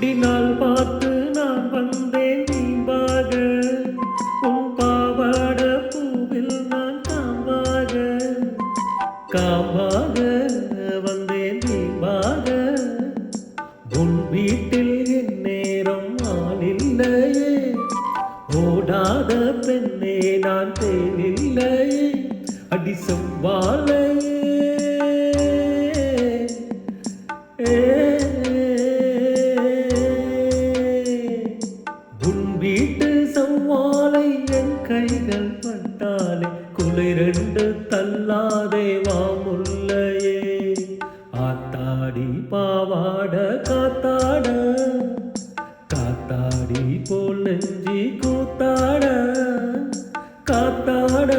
நாள் பார்த்து நான் வந்தேன் நீம்பாக உன் பாவாட பூவில் நான் காம்பாக காம்பாக வந்தேன் நீம்பாக உன் வீட்டில் என் நேரம் ஆளில்லையே ஓடாத பெண்ணே நான் தேனில்லையே அடி செவ்வாழையே வீட்டு செவ்வாழை என் கைகள் பட்டாலே குளிரண்டு தள்ளாதே வாமுல்லையே ஆத்தாடி பாவாட காத்தாட காத்தாடி போல் நெஞ்சி கூத்தாட காத்தாட